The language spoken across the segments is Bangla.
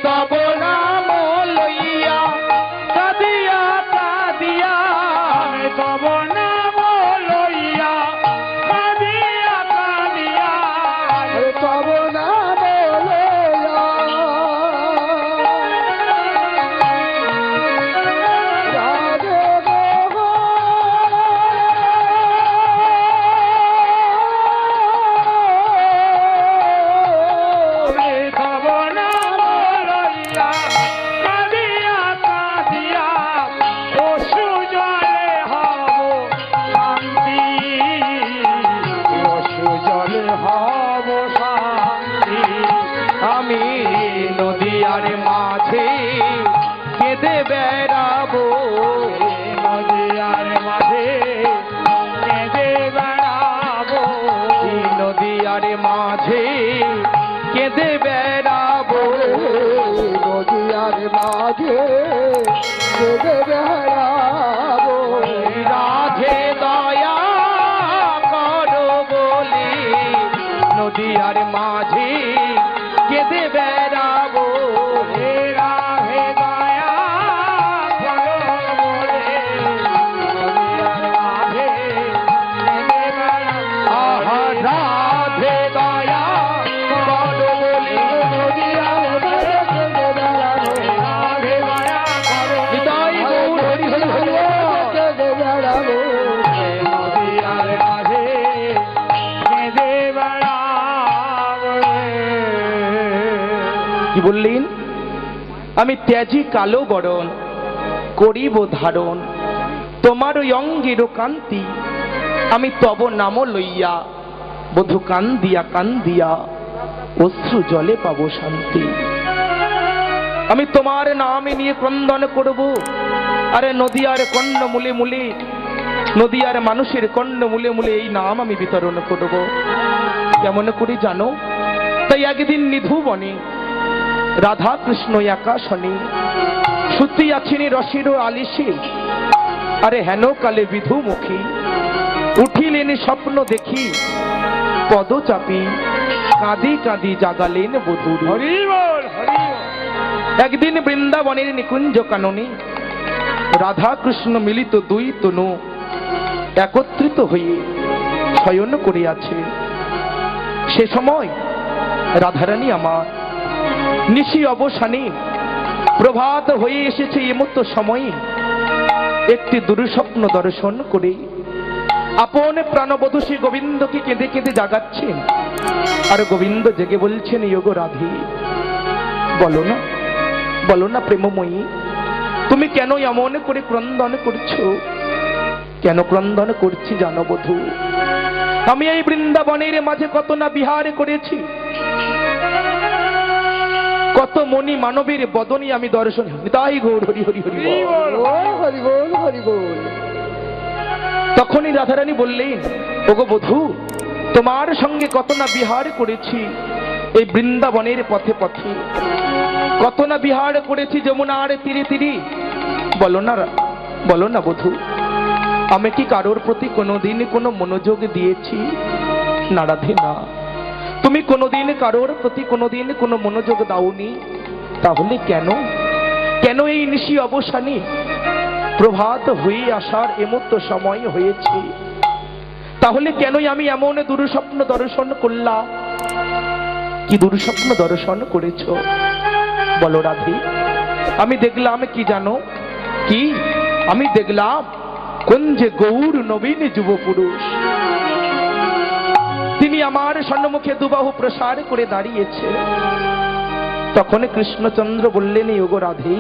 তব নাম লইয়া কাঁদিয়া কাঁদিয়া আমি তব নাম লইয়া কাঁদিয়া কাঁদিয়া তব নাম লইয়া রাধে গো আমি তব নাম লইয়া কাঁদিয়া কাঁদিয়া অশ্রু জলে হব শান্তি অশ্রু জলে হব শান্তি আমি নদীয়ার মাঝে কেঁদে বেড়াবো নদীয়ার মাঝে কেঁদে বেড়াবো নদীয়ার মাঝে কেঁদে বেড়াবো নদীয়ার মাঝে কেঁদে বেড়াবো রাধে দয়া করো বলে নদীয়ার মাঝে কেঁদে বেড়াবো হে রাধে দয়া করো বলে নদীয়ার মাঝে কেঁদে বেড়াবো আহা রাধে দয়া করো বলে নদীয়ার মাঝে কেঁদে বেড়াবো রাধে দয়া করো নিতাই গৌর হরি হরি হরি বল। কেঁদে বেড়াবো নদীয়ার মাঝে কেঁদে বেড়াবো কি বললেন? আমি ত্যাজি কালো বরণ করিব ধারণ তোমার ওই অঙ্গের কান্তি আমি তব নাম লইয়া বধু কান্দিয়া কান্দিয়া অশ্রু জলে পাবো শান্তি। আমি তোমার নামে নিয়ে ক্রন্দন করব। আরে নদীয়ার কর্ণ মূলে মূলে নদীয়ার মানুষের কর্ণ মূলে মূলে এই নাম আমি বিতরণ করব। কেমন করে জানো? তাই একদিন নিধু বনে রাধা কৃষ্ণ একাশনে সুতি আছিনি রসির আলিশে আরে হেন কালে বিধু মুখী উঠিলেন স্বপ্ন দেখি পদ চাপি কাঁদি কাঁদি জাগালেন বধূর। হরি বল হরি বল একদিন বৃন্দাবনের নিকুঞ্জ কাননে রাধা কৃষ্ণ মিলিত দুই তনু একত্রিত হয়ে শয়ন করিয়াছে। সে সময় রাধারানী আমার নিশি অবসানে প্রভাত হয়ে এসেছে এমতো সময়ে একটি দুঃস্বপ্ন দর্শন করে আপন প্রাণবধূ শ্রী গোবিন্দকে কেঁদে কেঁদে জাগাচ্ছেন। আর গোবিন্দ জেগে বলছেন, ইয়োগো রাধে, বলো না প্রেমময়ী, তুমি কেন এমন করে ক্রন্দন করছো? কেন ক্রন্দন করছি জানো বধূ? আমি এই বৃন্দাবনের মাঝে কত না বিহার করেছি, কত মনি মানবের বদনী আমি দর্শন। তাই গৌর হরি হরি হরি বল। হরি বল হরি বল। তখনই রাধারানী বললেন, ওগো বধূ, তোমার সঙ্গে কত না বিহার করেছি এই বৃন্দাবনের পথে পথে, কত না বিহার করেছি যমুনার তীরে তীরে। বলো না বধূ, আমি কি কারোর প্রতি কোনোদিন কোনো মনোযোগ দিয়েছি? না রাধে না, তুমি কোনোদিন কারোর প্রতি কোনোদিন কোনো মনোযোগ দাওনি। তাহলে কেন এই নিশি অবসানে প্রভাত হয়ে আসার এমতো সময় হয়েছে, তাহলে কেনই আমি এমন দুঃস্বপ্ন দর্শন করলাম? কি দুঃস্বপ্ন দর্শন করেছ বলো রাধে? আমি দেখলাম কি জানো? কি আমি দেখলাম কুঞ্জে গৌর নবীন যুব পুরুষ, তিনি আমার সম্মুখে দুবাহু প্রসার করে দাঁড়িয়েছে। তখন কৃষ্ণচন্দ্র বললেন, ওগো রাধে,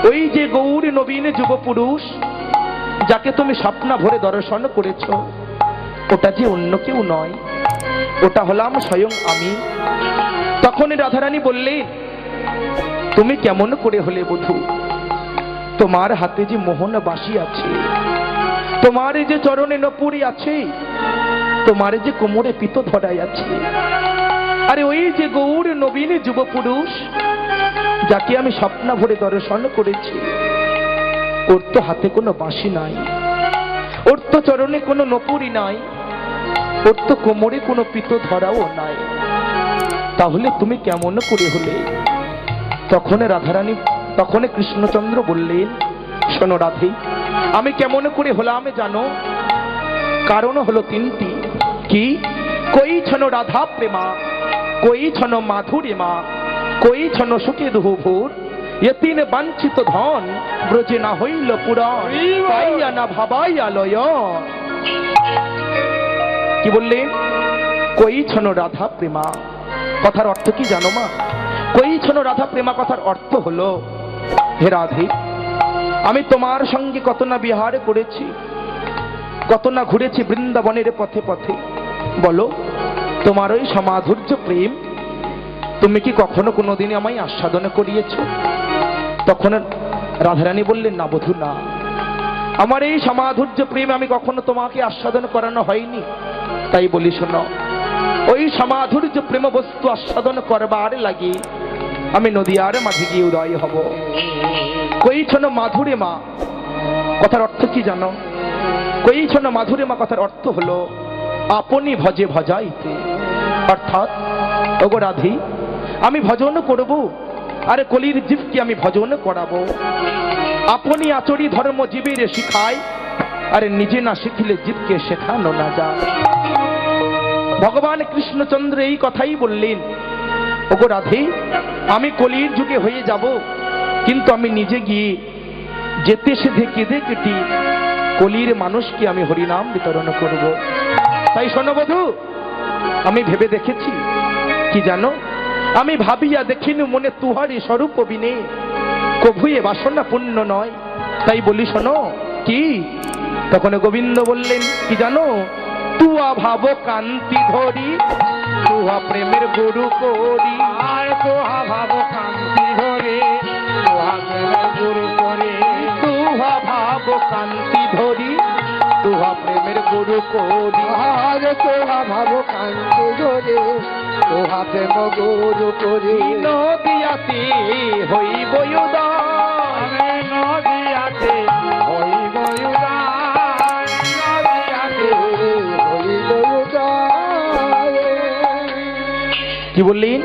ওই যে গৌর নবীন যুব পুরুষ যাকে তুমি স্বপ্ন ভরে দর্শন করেছ, ওটা যে অন্য কেউ নয়, ওটা হলাম স্বয়ং আমি। তখন রাধারানী বললেন, তুমি কেমন করে হলে বধূ? তোমার হাতে যে মোহন বাঁশি আছে, তোমার যে চরণে নপুরি আছে, তোমার যে কোমরে পিত ধরাই আছে, আরে ওই যে গৌর নবীন যুব পুরুষ যাকে আমি স্বপ্ন ভরে দর্শন করেছি, ওর তো হাতে কোনো বাঁশি নাই, ওর তো চরণে কোনো নপুরি নাই, ওর তো কোমরে কোনো পিত ধরাও নাই। তাহলে তুমি কেমন করে হলে? তখন কৃষ্ণচন্দ্র বললেন, শোনো রাধে, আমি কেমন করে হলাম জানো? কারণ হলো তিনটি। কি? কই ছন রাধা প্রেমা, কই ছন মাধুরী মা, কই ছন সুখে দুহুভূর, এ তিন বাঞ্ছিত ধন ব্রজে না হইল পুরাণ, পাইয়া না ভাবাইয়া লয়। কি বললেন? কই ছন রাধা প্রেমা, কথার অর্থ কি জানো মা? কই ছন রাধা প্রেমা কথার অর্থ হলো, হে রাধে, আমি তোমার সঙ্গে কত না বিহার করেছি, কত না ঘুরেছি বৃন্দাবনের পথে পথে। বলো, তোমার ওই সমাধুর্য প্রেম তুমি কি কখনো কোনোদিন আমায় আস্বাদন করিয়েছ? তখন রাধারানী বললেন, না বধূ, না, আমার এই সমাধুর্য প্রেম আমি কখনো তোমাকে আস্বাদন করানো হয়নি। তাই বলি শোনো, ওই সমাধুর্য প্রেম বস্তু আস্বাদন করবার লাগি আমি নদীয়ার মাঝে গিয়ে উদয় হব। কই ছন মাধুরী মা কথার অর্থ কি জানো? কই ছন মাধুরী মা কথার অর্থ হলো আপনি ভজে ভজাইতে, অর্থাৎ ওগো রাধি, আমি ভজন করব, আরে কলির জীবকে আমি ভজন করাবো। আপনি আচরি ধর্ম জীবের শিখায়, আরে নিজে না শিখিলে জীবকে শেখানো না যায়। ভগবান কৃষ্ণচন্দ্র এই কথাই বললেন, ওগো রাধে, আমি কলির যুগে হয়ে যাব, কিন্তু আমি নিজে গিয়ে যেতে সেধে কেঁদে কেটে কলির মানুষকে আমি হরিনাম বিতরণ করব। তাই শোনো বধূ, আমি ভেবে দেখেছি, কি জানো? আমি ভাবিয়া দেখিনু মনে তুহারি স্বরূপ বিনে, কভুয়ে বাসনা পূর্ণ নয়। তাই বলি শোনো, কি? তখন গোবিন্দ বললেন, কি জানো? তুয়া ভাব কান্তি ধরি, তুহা প্রেমের গুরু করি, আর তোহা ভাব কান্তি ধরে, তোহা প্রেমের গুরু করে। তুহা ভাব কান্তি ধরি, তুহা প্রেমের গুরু করি। আর তোহা ভাব কান্তি ধরে, তোহা প্রেম গুরু করি। নদিয়াতে হইব উদয়, আমি নদিয়াতে হইব উদয়, নদিয়াতে হইল উদয়। কি বললেন?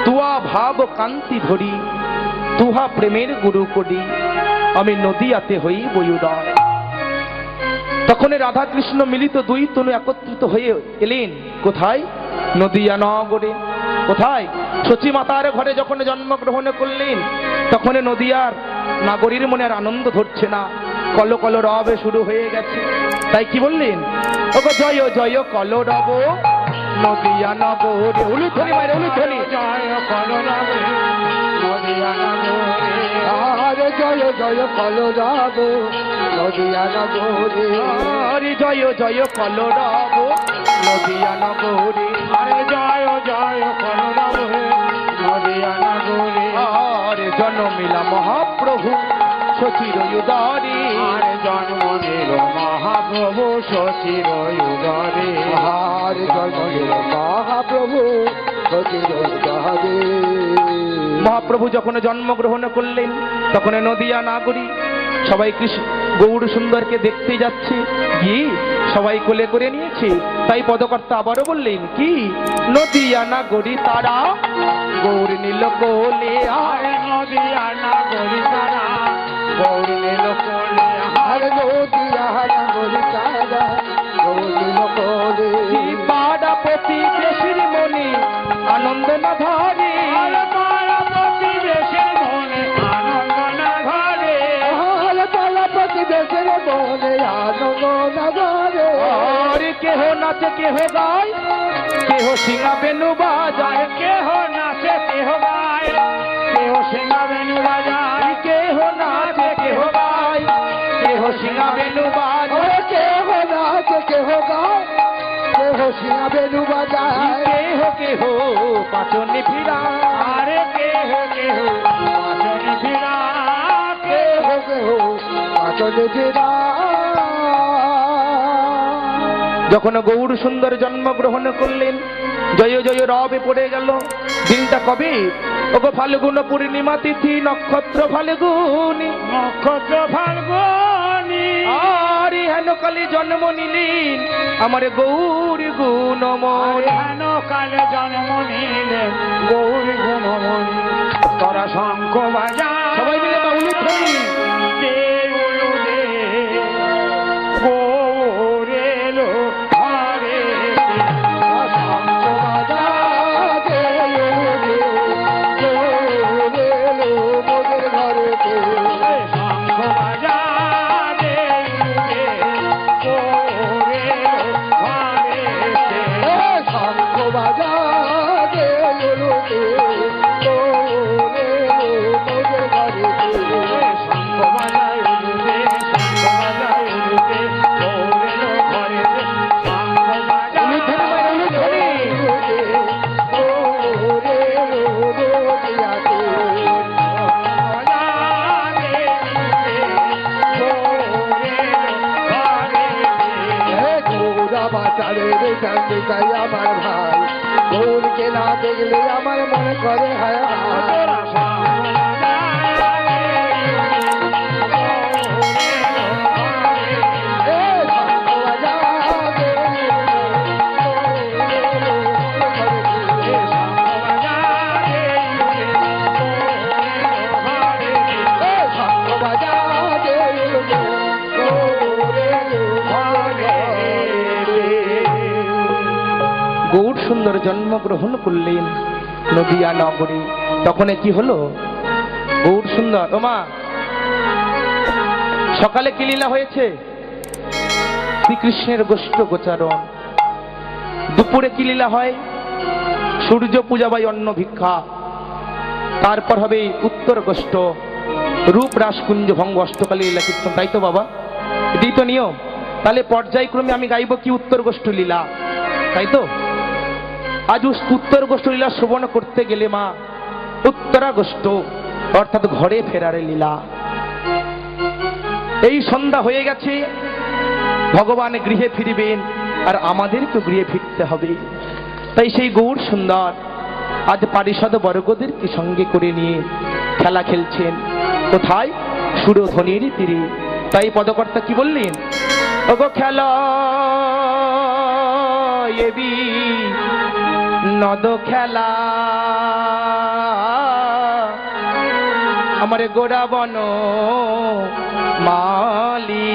তুয়া ভাব কান্তি ধরি, তুহা প্রেমের গুরু করি, আমি নদিয়াতে হইব উদয়। তখন রাধা কৃষ্ণ মিলিত দুই তনু একত্রিত হয়ে এলেন কোথায়? নদিয়া নগরে। কোথায়? সচী মাতার ঘরে যখন জন্মগ্রহণ করলেন, তখন নদিয়ার নাগরীর মনে আর আনন্দ ধরছে না, কল কল রবে শুরু হয়ে গেছে। তাই কি বললেন? ওগো জয় জয় কল রব নদিয়া নগরে। উলুধ্বনি মায়ের উলুধ্বনি। জয় কল রবে নদিয়া নগরে। আর জয় জয় কল রব নদিয়া নগরে। আর জয় জয় কল রব নদিয়া নগরে। আরে জয় জয় কল রবে নদিয়া নগরে। আর জন্মিলা মহাপ্রভু শচীর উদরে। আর জন্ম নিল মহাপ্রভু শচীর উদরে। আর জন্ম মহাপ্রভু শচীর উদরে। মহাপ্রভু যখন জন্মগ্রহণ করলেন, তখন নদিয়া নাগরী সবাই কৃষ্ণ গৌর সুন্দরকে দেখতে যাচ্ছে, গিয়ে সবাই কোলে করে নিয়েছে। তাই পদকর্তা আবারও বললেন, কি? নদিয়া নাগরী তারা গৌর নীল কোলে। আর নদিয়া নগরী তারা গৌর নীল কোলে। আর নদিয়া নগরী তারা গৌর নীল কোলে। পাড়াপতি বেশির মনে আনন্দ না ধরে। আর পাড়াপতি বেশের মনে আনন্দ না ঘরে। আর পাড়াপতি বেশের মনে আনন্দ না ধরে। আর কেহ নাচে কেহ গায়, কেহ সিঙা বেনু বাজায়। কেহ নাচে কেহ গায়, কেহ সিংহা বেনু বাজায়। কেহ নাচে কেহ গায়, কেহ সিঙা বেনু বাজায়। কেহ নাচে কেহ গায়, কেহ সিংহা বেনু বাজায়। কেহ কেহ পাচনে ফিরা। আরে কেহ কেহ পাচনে ফিরা। কেহ কেহ পাচনে ফিরা। যখন গৌর সুন্দর জন্মগ্রহণ করলেন, জয় জয় রবে পড়ে গেল। দিনটা কবে? ওগো ফাল্গুন পূর্ণিমা তিথি, নক্ষত্র ফাল্গুনি। নক্ষত্র ফাল্গুনি। আর হেন কালে জন্ম নিলেন আমার গৌর গুণময়। হেন কালে জন্ম নিলেন গৌরী গুণমণি। তোরা শঙ্খ বাজা সবাই মিলে বাউলি ধ্বনি। আমার ভাই গৌরকে না দেখলে আমার মনে করে হায় গৌর সুন্দর জন্মগ্রহণ করলেন নদিয়া নগরী। তখন কি হলো? গৌর সুন্দর, ওমা সকালে কি লীলা হয়েছে? শ্রীকৃষ্ণের গোষ্ঠ গোচারণ। দুপুরে কি লীলা হয়? সূর্য পূজা বা অন্ন ভিক্ষা। তারপর হবে উত্তর গোষ্ঠ, রূপ রাসকুঞ্জ ভঙ্গ অষ্টকালী লীলা কীর্তন। তাই তো বাবা, এটাই তো নিয়ম। তাহলে পর্যায়ক্রমে আমি গাইব কি উত্তর গোষ্ঠ লীলা, তাই তো? আজ উত্তর গোষ্ঠ লীলা শ্রবণ করতে গেলে মা উত্তরা গোষ্ঠ অর্থাৎ ঘরে ফেরার লীলা। এই সন্ধ্যা হয়ে গেছে, ভগবান গৃহে ফিরবেন আর আমাদেরকে গৃহে ফিরতে হবে। তাই সেই গৌর সুন্দর আজ পারিষদ বর্গদেরকে সঙ্গে করে নিয়ে খেলা খেলছেন। কোথায়? সুরধ্বনির তীরে। তাই পদকর্তা কি বললেন? ওগো খেলা এবি নদ খেলা আমার গোড়া বন মালি।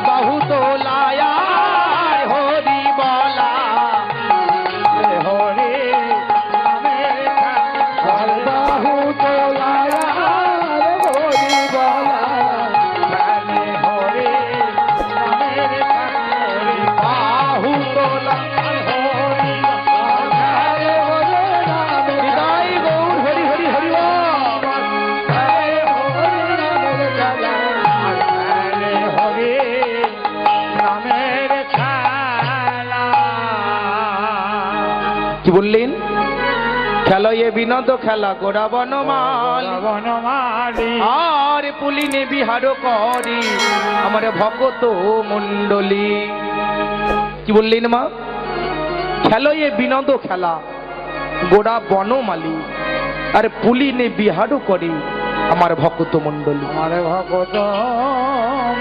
বাহু তোলায়া হরি বলা হরি বাহু তোলায়া হরি বলা হরি বাহু তোলা বললেন? খেলয়ে বিনোদ খেলা গোড়া বনমাল, বনমালী আর পুলিনে বিহার করি আমার ভকত মণ্ডলী। কি বললেন মা? খেলয়ে বিনোদ খেলা গোড়া বনমালী, আর পুলিনে বিহার করে আমার ভকত মণ্ডলী। আমার ভগত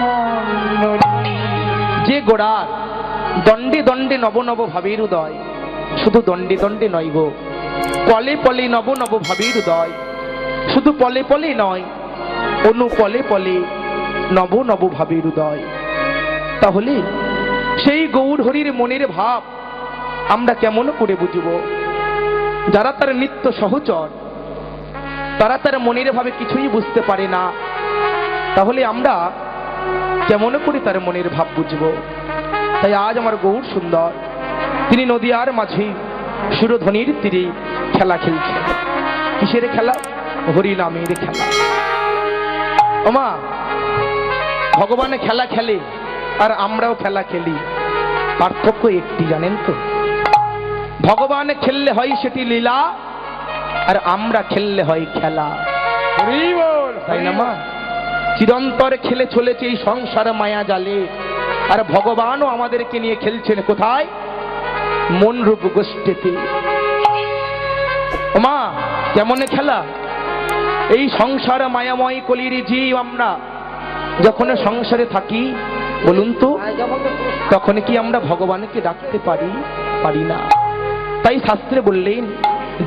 মণ্ডলী। যে গোড়ার দণ্ডে দণ্ডে নব নব ভাবের উদয়, শুধু দণ্ডে দণ্ডে নয় গো, পলে পলে নব নব ভাবের উদয়, শুধু পলে পলে নয়, অনু পলে পলে নব নব ভাবের উদয়। তাহলে সেই গৌর হরির মনের ভাব আমরা কেমন করে বুঝব? যারা তার নিত্য সহচর, তারা তার মনের ভাবে কিছুই বুঝতে পারে না, তাহলে আমরা কেমন করে তার মনের ভাব বুঝব? তাই আজ আমার গৌর সুন্দর তিনি নদিয়ার মাঝে সুরধ্বনির তীরে খেলা খেলছেন। কিসের খেলা? হরি নামের খেলা। ওমা, ভগবান খেলা খেলে আর আমরাও খেলা খেলি, পার্থক্য একটি, জানেন তো? ভগবান খেললে হয় সেটি লীলা, আর আমরা খেললে হয় খেলা, হরি বল, তাই না মা? চিরন্তর খেলে চলেছে এই সংসার মায়া জালে, আর ভগবানও আমাদেরকে নিয়ে খেলছেন কোথায়? মন রূপ গোষ্ঠীতে। মা, কেমন খেলা? এই সংসার মায়াময় কলির জীব আমরা যখন সংসারে থাকি, বলুন তো তখন কি আমরা ভগবানকে ডাকতে পারি? পারি না। তাই শাস্ত্রে বললেন,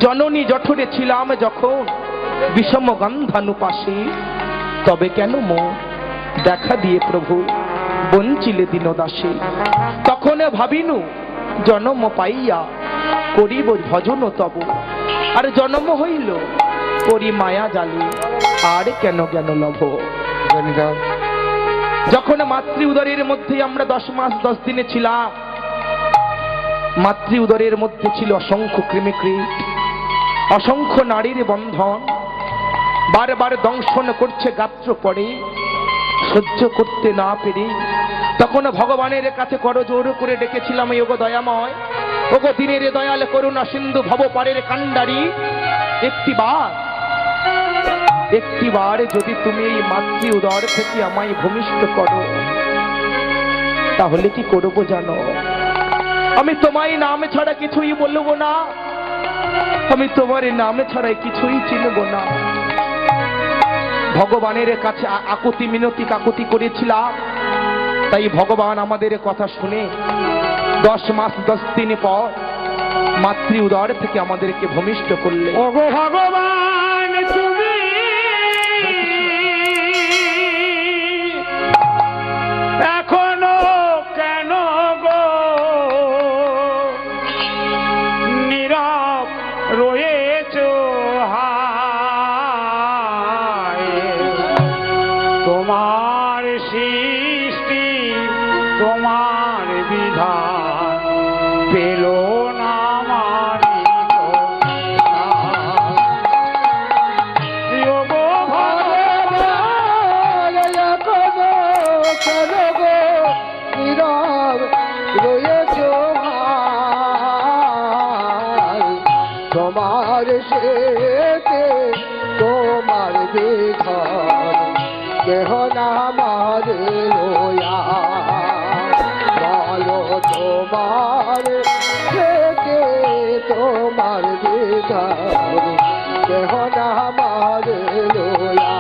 জননী জঠরে ছিলাম যখন বিষম গন্ধানু পাশে, তবে কেন মো দেখা দিয়ে প্রভু বঞ্চিলে দীনদাসে। তখন ভাবিনু জনম পাইয়া করিব ভজন তব, আর জন্ম হইল করি মায়া জালি, আর কেন জ্ঞান লভ। যখন মাতৃ উদরের মধ্যে আমরা 10 মাস 10 দিনে ছিলাম, মাতৃ উদরের মধ্যে ছিল অসংখ্য কৃমিকীট, অসংখ্য নারীর বন্ধন, বারবার দংশন করছে গাত্র পড়ে, সহ্য করতে না পেরে তখন ভগবানের কাছে করজোর করে ডেকেছিলাম, ওগো দয়াময়, ওগো দিনের দয়াল করুণা সিন্ধু ভব পারের কাণ্ডারি, একটিবার যদি তুমি এই মাতৃ উদর থেকে আমায় ভূমিষ্ঠ করো, তাহলে কি করবো জানো? আমি তোমায় নাম ছাড়া কিছুই বলবো না, আমি তোমার নাম ছাড়া কিছুই চিনব না। ভগবানের কাছে আকুতি মিনতি কাকুতি করেছিলাম, তাই ভগবান আমাদের কথা শুনে 10 মাস 10 দিন পর মাতৃ উদর থেকে আমাদেরকে ভূমিষ্ঠ করলে। ওগো ভগবান তুমি এখনো কেন গো নীরব রয়েছো? হায়, তোমার সৃষ্টি তোমার বিধান পেল না মানি তোমার সেতে তোমার বিধান কেহ না মারে লোয়া, বলো তোমার সেতে তোমার বিধান কেহ না মারে লোয়া।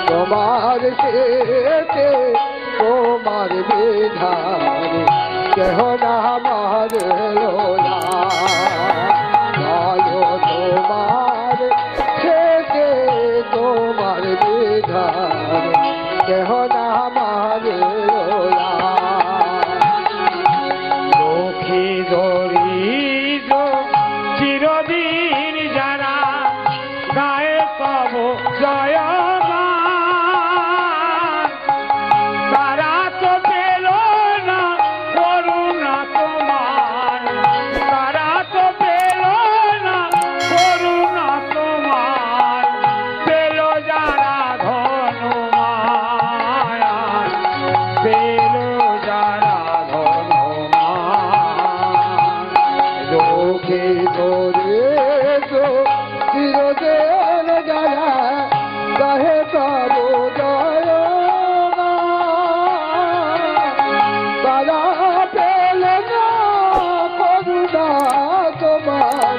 তোমার সেতে তোমার বিধান কেহ না মারলো না বলো তোমার শেষে তোমার বিধান কেহ না মারলো না লক্ষ্মী দরিদ্র চিরদিন যারা গায়ে কব জয় তারা তো পেল না করুণা তোমার, তারা তো পেল না করুণা তোমার, পেল যারা ধনমায়া, পেল যারা ধনমায়া। লোকে ধরে চিরদিন যারা গাহে পাবো জয় তারা পেল না করুণা তোমার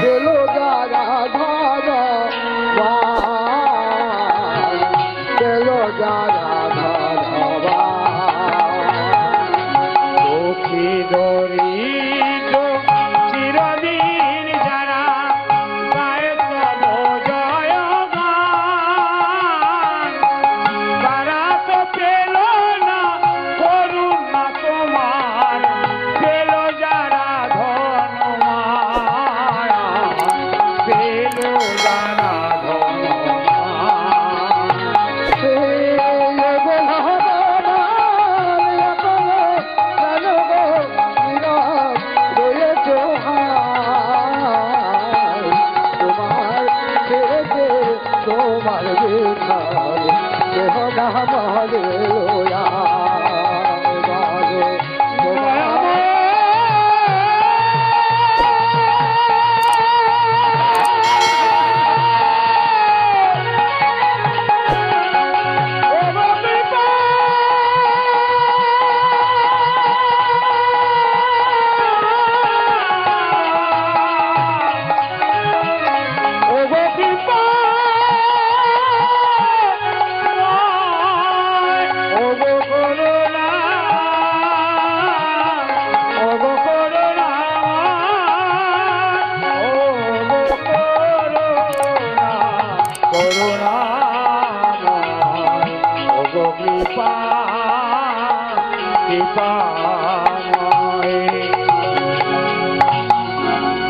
পেল যারা ধন পেল যারা ধনবান লক্ষ্মী দরিদ্র চিরদিন যারা গায়ে কব জয় গান, তারা তো পেল না করুণা তোমার, পেল যারা ধনমায়া, পেল যারা ধনমায়া। তোমার বিধান কেহ না মারে লোয়া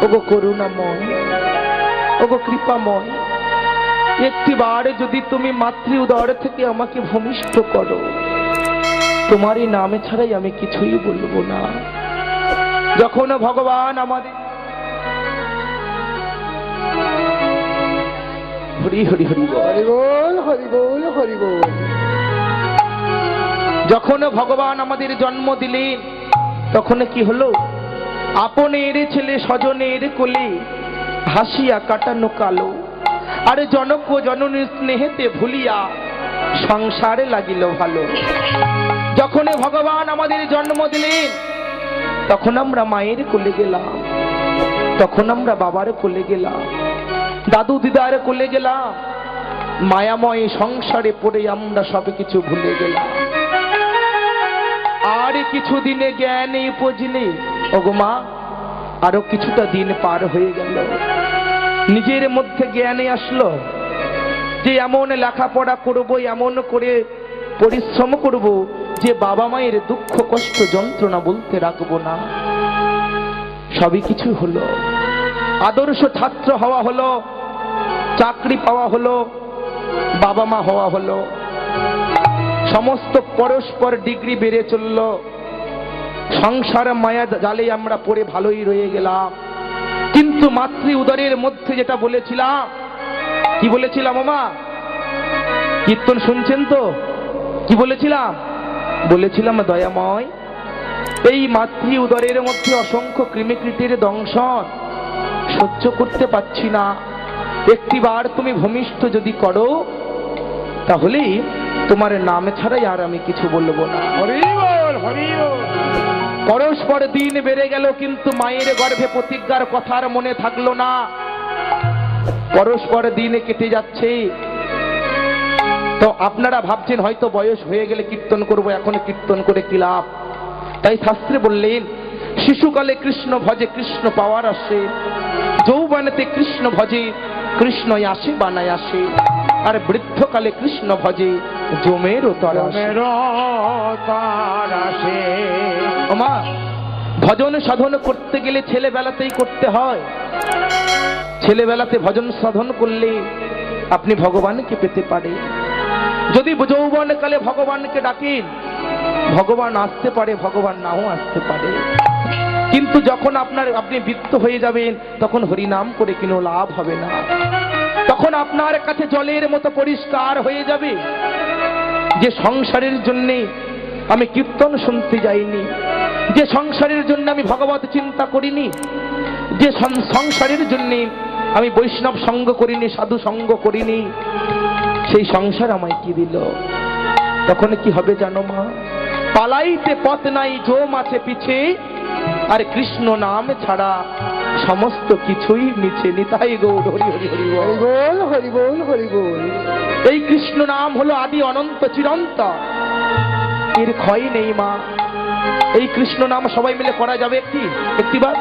ওগো করুণাময়, ওগো কৃপাময়, একটিবার যদি তুমি মাতৃ উদর থেকে আমাকে ভূমিষ্ঠ করো, তোমারই নামে ছাড়াই আমি কিছুই বলবো না। যখন ভগবান আমাদের হরি হরি হরি বল, হরি বল হরি বল হরি বল যখন ভগবান আমাদের জন্ম দিলেন তখন কি হলো? আপনের ছেলে স্বজনের কোলে হাসিয়া কাটানো কালো, আর জনক ও জননীর স্নেহেতে ভুলিয়া সংসারে লাগিল ভালো। যখন ভগবান আমাদের জন্ম দিলেন তখন আমরা মায়ের কোলে গেলাম, তখন আমরা বাবার কোলে গেলাম, দাদু দিদার কোলে গেলাম, মায়াময় সংসারে পড়ে আমরা সবকিছু ভুলে গেলাম। আর কিছুদিনে জ্ঞানে উপজিলে ওগো মা আরো কিছুটা দিন পার হয়ে গেল, নিজের মধ্যে জ্ঞানে আসলো যে এমন লেখাপড়া করব, এমন করে পরিশ্রম করব যে বাবা মায়ের দুঃখ কষ্ট যন্ত্রণা বলতে রাখবো না। সবই কিছু হলো, আদর্শ ছাত্র হওয়া হলো, চাকরি পাওয়া হলো, বাবা মা হওয়া হলো, সমস্ত পরস্পর ডিগ্রি বেড়ে চলল, সংসার মায়া জালে আমরা পড়ে ভালোই রয়ে গেলাম। কিন্তু মাতৃ উদরের মধ্যে যেটা বলেছিলাম, কি বলেছিলাম ওমা? কীর্তন শুনছেন তো? কি বলেছিলাম? বলেছিলাম দয়াময়, এই মাতৃ উদরের মধ্যে অসংখ্য কৃমিকীটের দংশন সহ্য করতে পারছি না, একটিবার তুমি ভূমিষ্ঠ যদি করো তাহলে তোমার নাম ছাড়াই আর আমি কিছু বলবো না। হরি বল হরি বল। পরস্পর দিন বেড়ে গেল কিন্তু মায়ের গর্ভে প্রতিজ্ঞার কথা আর মনে থাকলো না। পরস্পর দিন কেটে যাচ্ছে। তো আপনারা ভাবছেন হয়তো বয়স হয়ে গেলে কীর্তন করব, এখন কীর্তন করে কি লাভ? তাই শাস্ত্রে বললেন, শিশুকালে কৃষ্ণ ভজে কৃষ্ণ পাওয়ার আসে, যৌবনেতে কৃষ্ণ ভজে কৃষ্ণই আসে বানায় আসে, আর বৃদ্ধকালে কৃষ্ণ ভজে জমেরও তর আসে। তার আসে। ওমা, ভজন সাধন করতে গেলে ছেলেবেলাতেই করতে হয়। ছেলেবেলাতে ভজন সাধন করলে আপনি ভগবানকে পেতে পারে। যদি যৌবনকালে ভগবানকে ডাকেন, ভগবান আসতে পারে, ভগবান নাও আসতে পারে। কিন্তু যখন আপনি বৃদ্ধ হয়ে যাবেন, তখন হরিনাম করে কোনো লাভ হবে না। তখন আপনার কাছে জলের মতো পরিষ্কার হয়ে যাবে যে সংসারের জন্যে আমি কীর্তন শুনতে যাইনি, যে সংসারের জন্য আমি ভগবত চিন্তা করিনি, যে সংসারের জন্য আমি বৈষ্ণব সঙ্গ করিনি, সাধু সঙ্গ করিনি, সেই সংসার আমায় কি দিল? তখন কি হবে জানো মা? পালাইতে পথ নাই, জম আছে পিছে, আর কৃষ্ণ নাম ছাড়া সমস্ত কিছুই মিছে। নিতাই গৌর হরি হরি হরি বল। হরি বল, হরি বল, হরি বল। এই কৃষ্ণ নাম হলো আদি অনন্ত চিরন্তন, এর ক্ষয় নেই মা। এই কৃষ্ণ নাম সবাই মিলে করা যাবে একটিবার?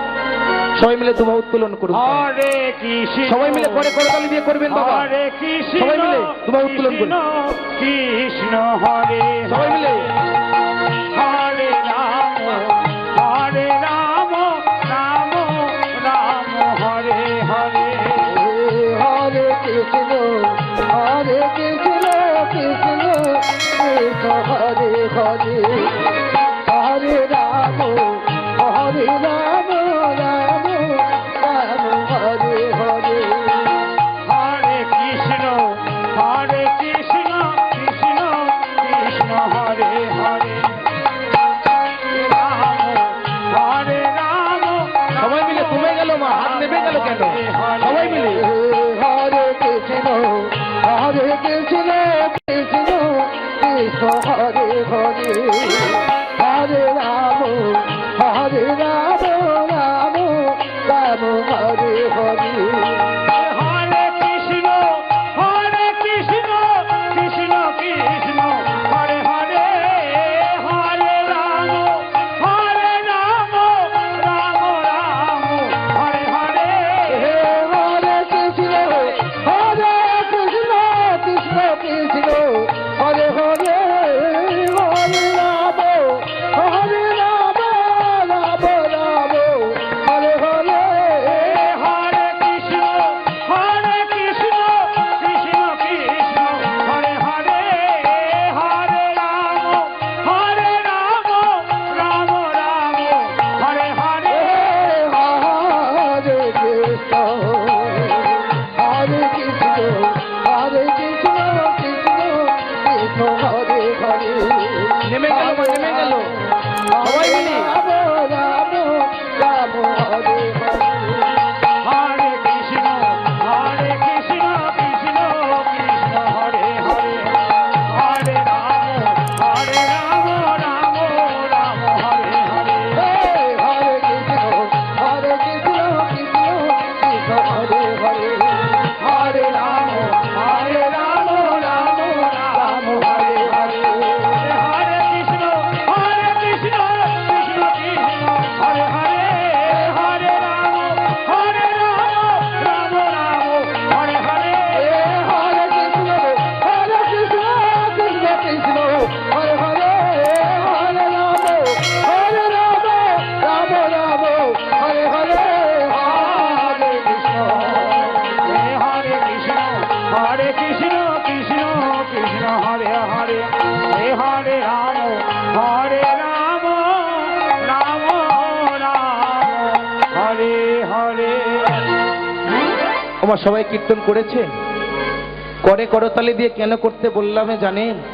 সবাই মিলে দুবা উত্তোলন করুন। হরে কৃষ্ণ। সবাই মিলে করে করতালি দিয়ে করবেন বাবা। হরে কৃষ্ণ। সবাই মিলে দুবা উত্তোলন করুন। কৃষ্ণ হরে। সবাই মিলে হরে রাম, হরে রাম, রাম রাম হরে হরে। হরে কৃষ্ণ, হরে কৃষ্ণ, কৃষ্ণ কৃষ্ণ হরে হরে, হরে রাম, হরে রাম, রাম রাম হরে হরে। হরে কৃষ্ণ, হরে কৃষ্ণ, কৃষ্ণ কৃষ্ণ হরে হরে। রাম, হরে রাম। সবাই মিলে কমে গেল মা, হাত নেমে গেল কেন? সবাই মিলে হরে কৃষ্ণ, হরে কৃষ্ণ, কৃষ্ণ কৃষ্ণ হরে হরে, হরে রাম, হরে রাম, রাম রাম হরে হরে। হরে কৃষ্ণ, হরে কৃষ্ণ, কৃষ্ণ কৃষ্ণ হরে হরে। হরে রাম, হরে রাম, রাম রাম হরে হরে। হরে কৃষ্ণ, হরে কৃষ্ণ, কৃষ্ণ কৃষ্ণ হরে হরে, হরে রাম, হরে রাম, রাম রাম হরে হরে। হরে কৃষ্ণ, হরে কৃষ্ণ, কৃষ্ণ কৃষ্ণ হরে হরে। হরে রাম, হরে রাম, রাম রাম হরে হরে। হরে কৃষ্ণ, হরে কৃষ্ণ, হরে কৃষ্ণ, কৃষ্ণ কৃষ্ণ হরে হরে। নেমে গেল মা, নেমে গেল। সবাই মিলে রাম রাম রাম হরে হরে। হরে কৃষ্ণ, হরে কৃষ্ণ, কৃষ্ণ কৃষ্ণ হরে হরে। হরে রাম, হরে রাম, রাম রাম হরে হরে। হরে কৃষ্ণ, হরে কৃষ্ণ, কৃষ্ণ কৃষ্ণ হরে হরে। হরে রাম, হরে রাম, রাম রাম হরে হরে। হরে কৃষ্ণ, হরে কৃষ্ণ, কৃষ্ণ কৃষ্ণ হরে হরে। হরে রাম, হরে রাম, রাম রাম হরে হরে। হরে কৃষ্ণ, হরে কৃষ্ণ, কৃষ্ণ কৃষ্ণ হরে হরে। হরে রাম, হরে রাম, রাম রাম হরে হরে। হরে কৃষ্ণ, হরে কৃষ্ণ, হরে কৃষ্ণ, কৃষ্ণ কৃষ্ণ হরে হরে। হরে রাম, হরে রাম, রাম রাম হরে হরে। আমার সবাই কীর্তন করেছেন? করে করতালি দিয়ে কেন করতে বললাম জানেন?